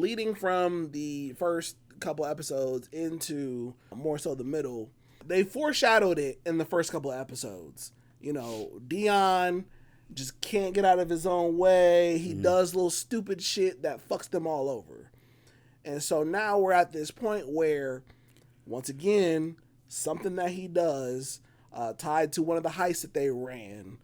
leading from the first couple episodes into more so the middle, they foreshadowed it in the first couple of episodes. You know, Dion just can't get out of his own way. He does little stupid shit that fucks them all over. And so now we're at this point where, once again, something that he does tied to one of the heists that they ran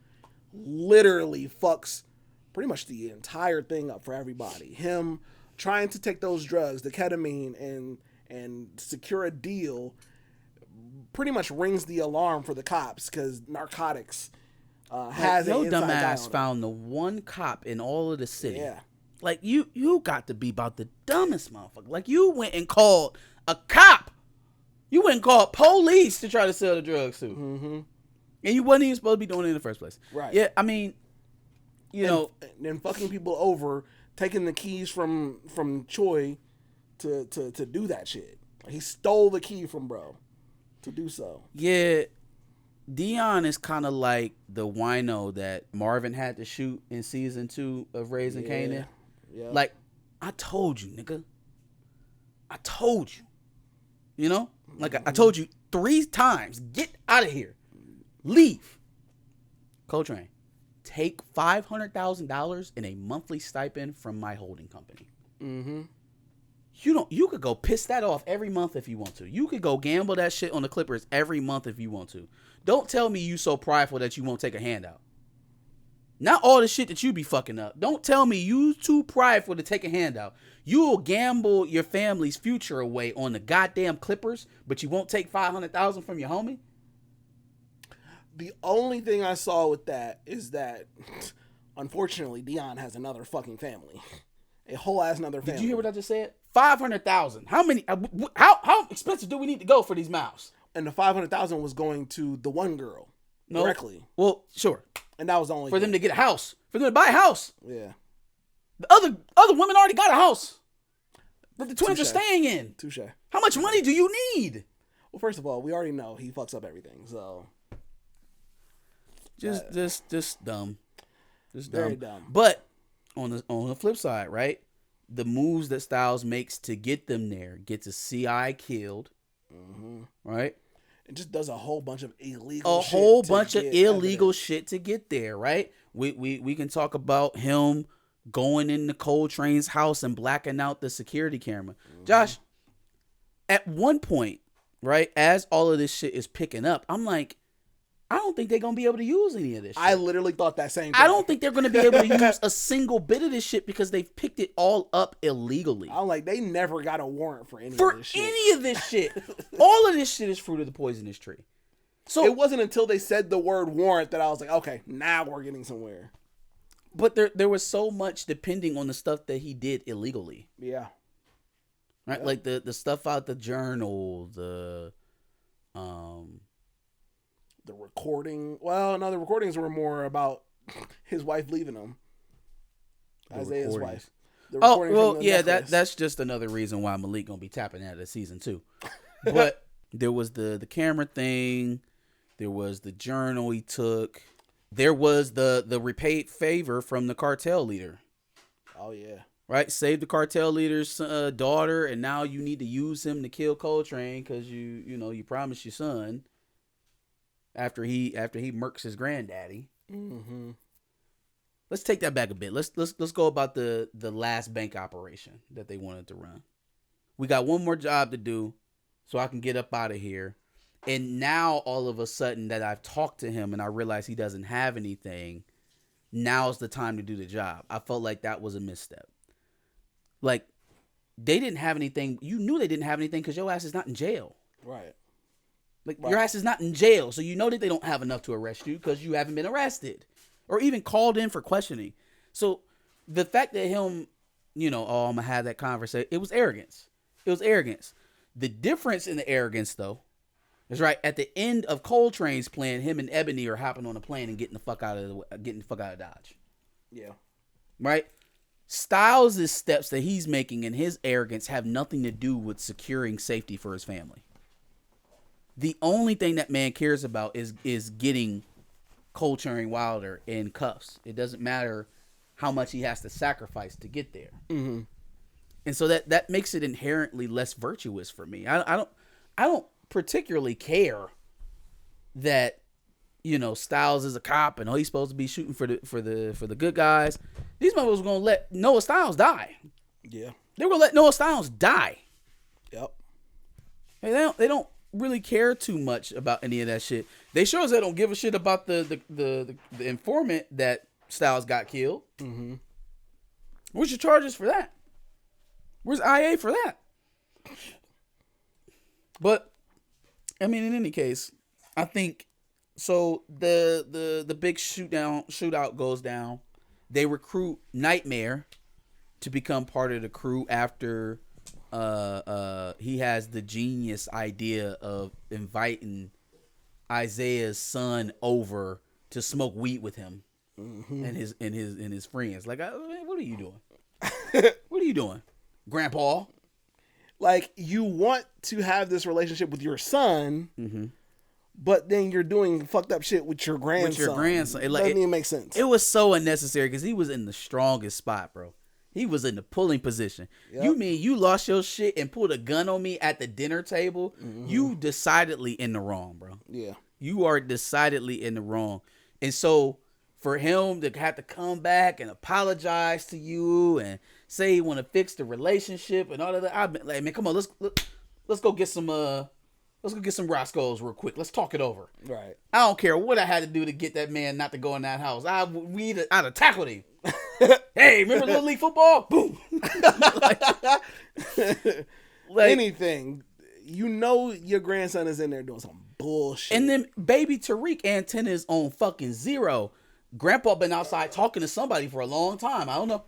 literally fucks pretty much the entire thing up for everybody. Him trying to take those drugs, the ketamine, and secure a deal pretty much rings the alarm for the cops because narcotics has an inside dumbass found the one cop in all of the city. Yeah. Like, you got to be about the dumbest motherfucker. Like, you went and called a cop. You went and called police to try to sell the drugs to. Mm-hmm. And you wasn't even supposed to be doing it in the first place. Right. Yeah, I mean, know. And fucking people over, taking the keys from Choi to do that shit. He stole the key from bro to do so. Yeah, Dion is kind of like the wino that Marvin had to shoot in season 2 of Raising Kanan. Yeah. Like, I told you, nigga. I told you. You know? Like, I told you 3 times. Get out of here. Leave. Coltrane, take $500,000 in a monthly stipend from my holding company. Mm-hmm. You could go piss that off every month if you want to. You could go gamble that shit on the Clippers every month if you want to. Don't tell me you so prideful that you won't take a handout. Not all the shit that you be fucking up. Don't tell me you too prideful to take a handout. You will gamble your family's future away on the goddamn Clippers, but you won't take $500,000 from your homie? The only thing I saw with that is that, unfortunately, Dion has another fucking family. A whole ass another family. Did you hear what I just said? $500,000. How many? How expensive do we need to go for these mouths? And the $500,000 was going to the one girl directly. Well, sure. And that was the only for thing. them to get a house, for them to buy a house. Yeah. The other women already got a house that the twins are staying in. Touche. How much money do you need? Well, first of all, we already know he fucks up everything, so just dumb. Just very dumb. But on the flip side, right? The moves that Styles makes to get them there, gets a CI killed, right? It just does a whole bunch of illegal shit to get there, right? We can talk about him going into Coltrane's house and blacking out the security camera. Josh, at one point, right, as all of this shit is picking up, I'm like, I don't think they're going to be able to use any of this shit. I literally thought that same thing. I don't think they're going to be able to use a single bit of this shit because they've picked it all up illegally. I'm like, they never got a warrant for any of this shit. All of this shit is fruit of the poisonous tree. So it wasn't until they said the word warrant that I was like, okay, now we're getting somewhere. But there was so much depending on the stuff that he did illegally. Yeah. Right? Yeah. Like the stuff out the journal, the recording. Well, no, the recordings were more about his wife leaving him. Isaiah's wife. That's just another reason why Malik gonna be tapping out of season 2. But there was the camera thing, there was the journal he took, there was the repaid favor from the cartel leader. Oh yeah. Right, save the cartel leader's daughter, and now you need to use him to kill Coltrane because you promised your son. After he murks his granddaddy. Mm-hmm. Let's take that back a bit. Let's go about the last bank operation that they wanted to run. We got one more job to do, so I can get up out of here. And now all of a sudden that I've talked to him and I realize he doesn't have anything, now's the time to do the job. I felt like that was a misstep. Like, they didn't have anything. You knew they didn't have anything because your ass is not in jail. Right. Your ass is not in jail, so you know that they don't have enough to arrest you because you haven't been arrested or even called in for questioning. So the fact that him, I'm going to have that conversation, it was arrogance. The difference in the arrogance, though, is right at the end of Coltrane's plan, him and Ebony are hopping on a plane and getting the fuck out of Dodge. Yeah. Right? Styles' steps that he's making and his arrogance have nothing to do with securing safety for his family. The only thing that man cares about is getting Coltrane Wilder in cuffs. It doesn't matter how much he has to sacrifice to get there. Mm-hmm. And so that makes it inherently less virtuous for me. I don't particularly care that, you know, Styles is a cop and he's supposed to be shooting for the good guys. These motherfuckers were gonna let Noah Styles die. Yeah. They were gonna let Noah Styles die. Yep. And they don't really care too much about any of that shit. They sure as they don't give a shit about the informant that Styles got killed. Mm-hmm. Where's your charges for that? Where's IA for that? But I mean, in any case, I think so. The big shootout goes down. They recruit Nightmare to become part of the crew after he has the genius idea of inviting Isaiah's son over to smoke weed with him and his friends. Like, what are you doing? What are you doing, Grandpa? Like, you want to have this relationship with your son, but then you're doing fucked up shit with your grandson. It doesn't even make sense. It was so unnecessary because he was in the strongest spot, bro. He was in the pulling position. Yep. You mean you lost your shit and pulled a gun on me at the dinner table? You decidedly in the wrong, bro. Yeah. You are decidedly in the wrong. And so for him to have to come back and apologize to you and say he want to fix the relationship and all of that, I've been like, man, come on, let's go get some Roscoe's real quick. Let's talk it over. Right. I don't care what I had to do to get that man not to go in that house. I'd have tackled him. Hey, remember Little League football? Boom. like anything. You know your grandson is in there doing some bullshit. And then baby Tariq antenna is on fucking zero. Grandpa been outside talking to somebody for a long time. I don't know.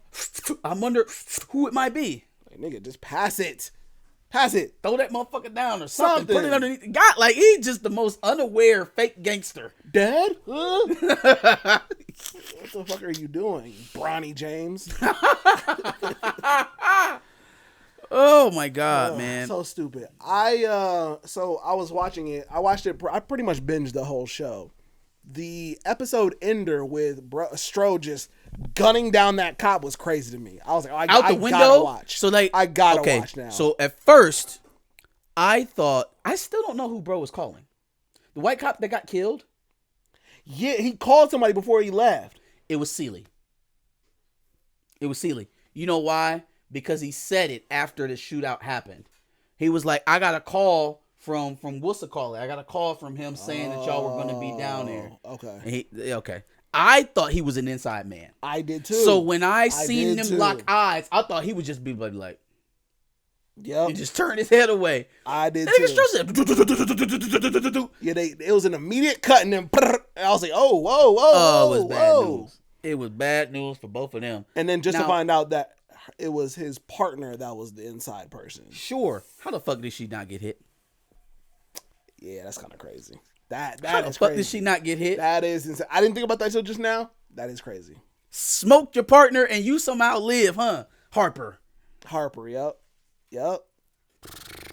I wonder who it might be. Like, nigga, just pass it. Pass it. Throw that motherfucker down or something. Put it underneath. God, like, he's just the most unaware fake gangster. Dad? What the fuck are you doing, Bronny James? Oh my God, man. So stupid. I was watching it. I pretty much binged the whole show. The episode ender with Stro just gunning down that cop was crazy to me. I was like, out the window. Gotta watch. So like, I gotta watch now. So at first, I thought, I still don't know who bro was calling. The white cop that got killed. Yeah, he called somebody before he left. It was Seeley. You know why? Because he said it after the shootout happened. He was like, I got a call from what's the call? I got a call from him saying that y'all were going to be down there. Okay. Okay. I thought he was an inside man. I did too. So when I seen them lock eyes, I thought he would just be like, yep. He just turned his head away. I did too. Yeah, it was an immediate cut, and then I was like, oh, whoa. Oh, it was bad news. It was bad news for both of them. And then to find out that it was his partner that was the inside person. Sure. How the fuck did she not get hit? Yeah, that's kind of crazy. That How is the fuck crazy. did she not get hit? That is insane. I didn't think about that until just now. That is crazy. Smoked your partner and you somehow live, huh? Harper, yep.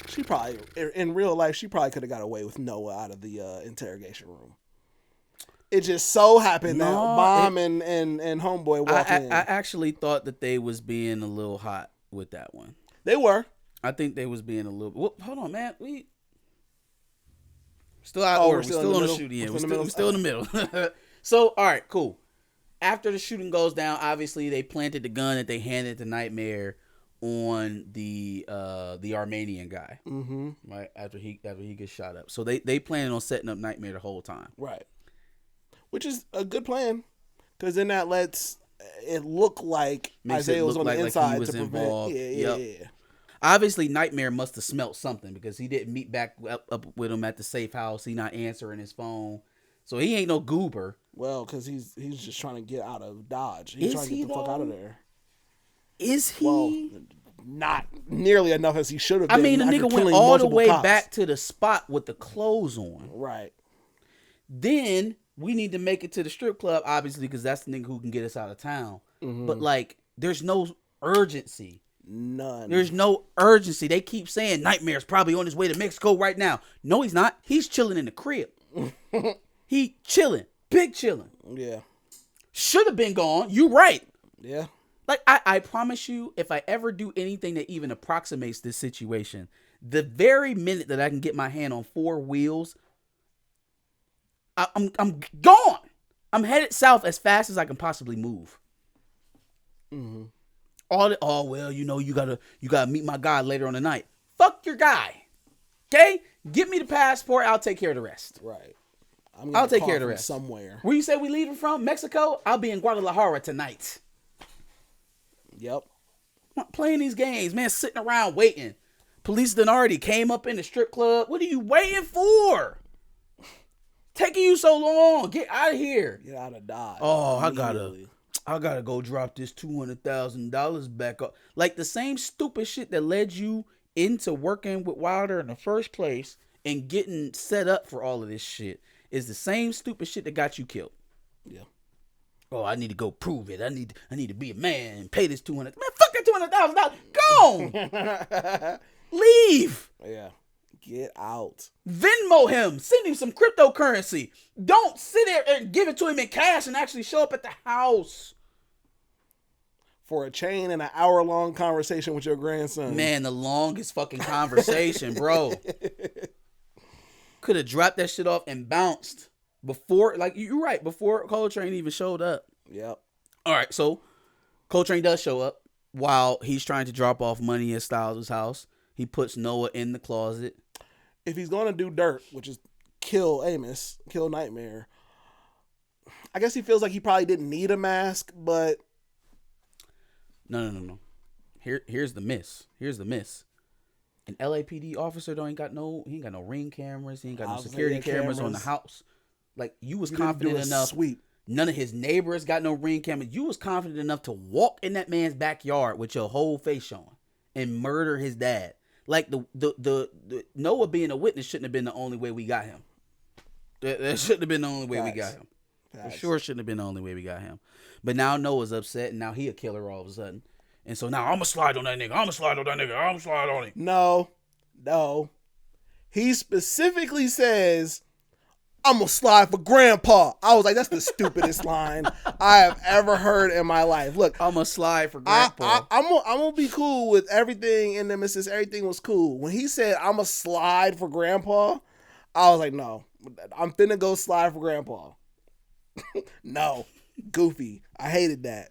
She probably, in real life, she probably could have got away with Noah out of the interrogation room. It just so happened that Mom and Homeboy walked in. I actually thought that they was being a little hot with that one. They were. I think they was being a little... Well, hold on, man. We still out of order. We're still on the shooting. Yeah, we're still in the middle. So, all right, cool. After the shooting goes down, obviously they planted the gun that they handed to Nightmare on the Armenian guy. Mm-hmm. Right after he gets shot up. So they planning on setting up Nightmare the whole time. Right. Which is a good plan, because then that lets it look like Isaiah was on the inside he was to prevent. Involved. Yeah. Obviously, Nightmare must have smelt something because he didn't meet back up with him at the safe house. He not answering his phone, so he ain't no goober. Well, because he's just trying to get out of Dodge. He's trying to get the fuck out of there. Is he? Well, not nearly enough as he should have been. I mean, the nigga went all the way back to the spot with the clothes on. Right. Then we need to make it to the strip club, obviously, because that's the nigga who can get us out of town. Mm-hmm. But, like, there's no urgency. None. There's no urgency. They keep saying Nightmare's probably on his way to Mexico right now. No, he's not. He's chilling in the crib. He chilling. Big chilling. Yeah. Should have been gone. You right. Yeah. Like, I promise you, if I ever do anything that even approximates this situation, the very minute that I can get my hand on 4 wheels, I'm gone. I'm headed south as fast as I can possibly move. Mm-hmm. Well, you gotta meet my guy later on the night. Fuck your guy. Okay? Get me the passport. I'll take care of the rest. Right. I'll take care of the rest. Somewhere. Where you say we leaving from? Mexico? I'll be in Guadalajara tonight. Yep. I'm not playing these games, man. Sitting around waiting. Police done already came up in the strip club. What are you waiting for? Taking you so long. Get out of here. Get out of Dodge. Oh, I gotta go drop this $200,000 back up. Like the same stupid shit that led you into working with Wilder in the first place and getting set up for all of this shit is the same stupid shit that got you killed. Yeah. Oh, I need to go prove it. I need to be a man and pay this $200,000. Man, fuck that $200,000. Go. Leave. Yeah. Get out. Venmo him. Send him some cryptocurrency. Don't sit there and give it to him in cash and actually show up at the house. For a chain and an hour-long conversation with your grandson. Man, the longest fucking conversation, bro. Could have dropped that shit off and bounced before, like, you're right, before Coltrane even showed up. Yep. All right, so Coltrane does show up while he's trying to drop off money at Styles' house. He puts Noah in the closet. If he's going to do dirt, which is kill Amos, kill Nightmare, I guess he feels like he probably didn't need a mask, but... No. Here's the miss. An LAPD officer he ain't got no ring cameras. He ain't got no security cameras on the house. Like, you was confident enough. Sweep. None of his neighbors got no ring cameras. You was confident enough to walk in that man's backyard with your whole face showing and murder his dad. Like, the Noah being a witness shouldn't have been the only way we got him. That shouldn't have been the only way we got him. For sure shouldn't have been the only way we got him. But now Noah's upset, and now he a killer all of a sudden. And so now I'm going to slide on that nigga. I'm going to slide on him. No. He specifically says, I'm going to slide for Grandpa. I was like, that's the stupidest line I have ever heard in my life. Look. I'm going to slide for Grandpa. I'm going to be cool with everything in Nemesis. Everything was cool. When he said, I'm going to slide for Grandpa, I was like, no. I'm finna go slide for Grandpa. No. Goofy. I hated that.